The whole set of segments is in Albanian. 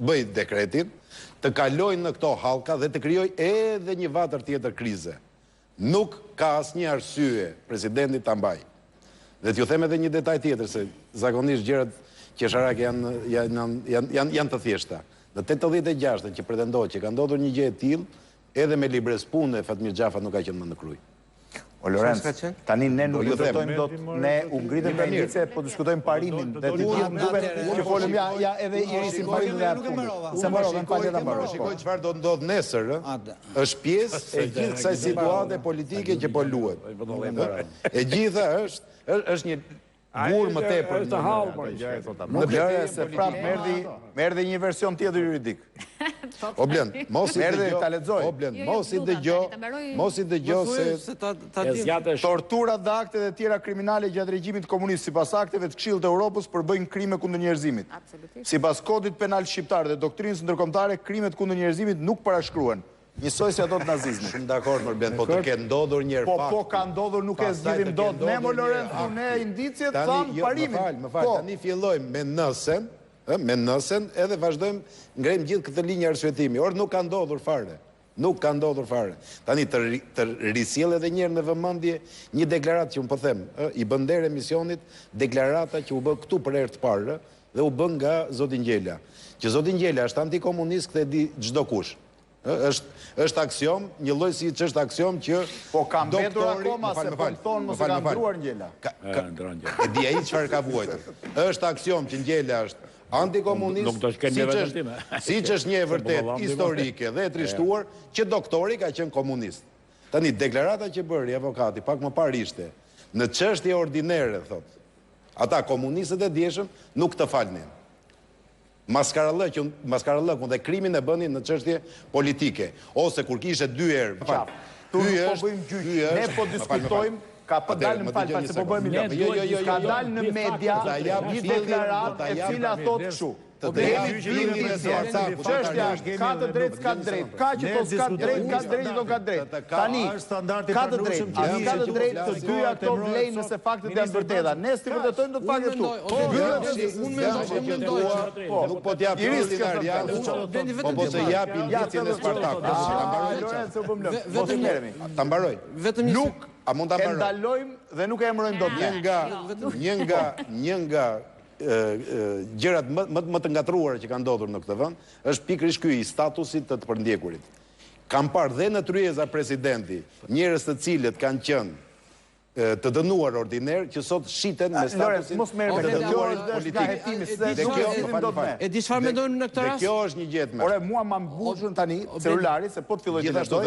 bëj dekretin, të kalojnë në këto hallka dhe të krijoj edhe një vatër tjetër krize. Nuk ka asnjë arsye presidenti ta mbaj. Dhe t'ju them edhe një detaj tjetër, se zakonisht gjërat qesharake janë të thjeshta. Në 86 që pretendohet që ka ndodhur një gjë e tillë, edhe me librespune Fatmir Xhafa nuk ka qenë më në krye. O Lorenz, tani ne nuk diskutojmë dot, ne u ngritëm nga indicie, po diskutojmë parimin. Dhe ti gjithë duket që folëm ja edhe irisin parimin dhe atë. Se mbarova, falë ta mbaroj. Shikoj çfarë do të ndodh nesër, është pjesë e gjithë kësaj situate politike që po luhet. E gjitha është një gur më tepër. Është hall po gjë. Nuk gjëja se prapë merrdi një version tjetër juridik. O blen, mos i dëgjoj se torturat dhe aktet e tjera kriminale gjatë regjimit komunist sipas akteve të Këshillit të Evropës përbëjnë krime kundër njerëzimit. Sipas kodit penal shqiptar dhe doktrinës ndërkombëtare, krimet kundër njerëzimit nuk parashkruhen. Njësoj si ato të nazizmit. Shumë dakord, më blen, po të ketë ndodhur një herë fakt. Po ka ndodhur, nuk e zgjidhim dot. Ne mo Lorenz, ne indicjet thon parimin. Më fal, tani fillojmë me nësen, edhe vazhdojmë ngrejmë gjithë këtë linjë arsyetimi. Or nuk ka ndodhur fare. Nuk ka ndodhur fare. Tani të risjell edhe një herë në vëmendje një deklaratë që un po them, i bën der emisionit, deklarata që u bë këtu për herë të parë dhe u bën nga zoti Ngjela. Që zoti Ngjela është antikomunist, këtë e di çdo kush. Është aksion, një lloj si që është aksion që po ka mbetur akoma se po thonë mos e ka ndruar Ngjela. E di ai çfarë ka vuajtur. Është aksion që Ngjela është antikomunist, siç është një e vërtet historike dhe e trishtuar që doktori ka qenë komunist. Tani deklarata që bëri avokati pak më parë ishte në çështje ordinere, thotë. Ata komunistët e dieshëm nuk të falnin. Maskarallëkun dhe krimin e bënin në çështje politike, ose kur kishe dy herë. Ne po diskutojmë, ka po dalë në falë, se po bëjmë një ka dalë në media një deklaratë e cila thotë kështu. Çështja ka të drejtë, s'ka të drejtë. Ka që to s'ka drejtë, ka drejtë, do ka drejtë. Tani, ka të drejtë, ka të drejtë të dyja këto vlejnë nëse faktet janë vërteta. Ne si vërtetojmë do të faktet këtu. Nuk po t'jap Irin Arjan, po se jap indicjen e Spartakut. Ta mbaroj. Nuk, a mund ta mbaroj? E ndalojmë dhe nuk e emërojmë dot. Një nga gjërat më të ngatruara që kanë ndodhur në këtë vend është pikërisht ky i statusit të përndjekurit. Kam parë dhe në tryeza presidenti njerëz të cilët kanë qenë të dënuar ordiner që sot shiten me statusin të dënuarit politik. E di çfarë mendojnë në këtë rast? Dhe kjo është një gjë më. Ore, mua ma mbushën tani celulari se po të filloj të lexoj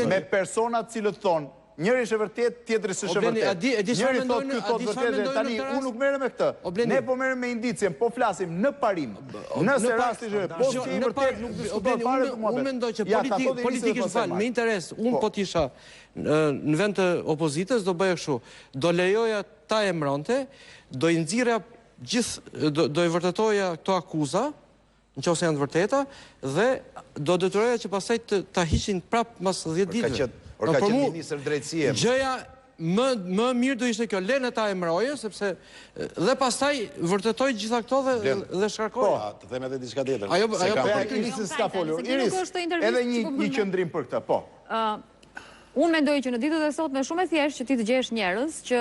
me persona të cilët thonë njëri është e vërtet, tjetri s'është e vërtet. Njëri thotë ky thotë vërtet, tani unë nuk merrem me këtë. Ne po merrem me indicien, po flasim në parim. Nëse rasti është po si i vërtet nuk diskuton fare të mua. Unë mendoj që politikisht me interes, unë po t'isha në vend të opozitës do bëja kështu. Do lejoja ta emronte, do i nxirja gjithë, do i vërtetoja këto akuza, nëse janë të vërteta, dhe do detyroja që pastaj ta hiqin prapë mas 10 ditëve. Por ka qenë ministër drejtësie. Gjëja më mirë do ishte kjo, lene ta emroje, sepse dhe pastaj vërtetoj gjitha këto dhe shkarkoj. Po, të them edhe diçka tjetër. Iris s'ka folur. Iris, edhe një qëndrim për këtë, po. Unë mendoj që në ditët e sotme shumë e thjeshtë që ti të gjesh njerëz që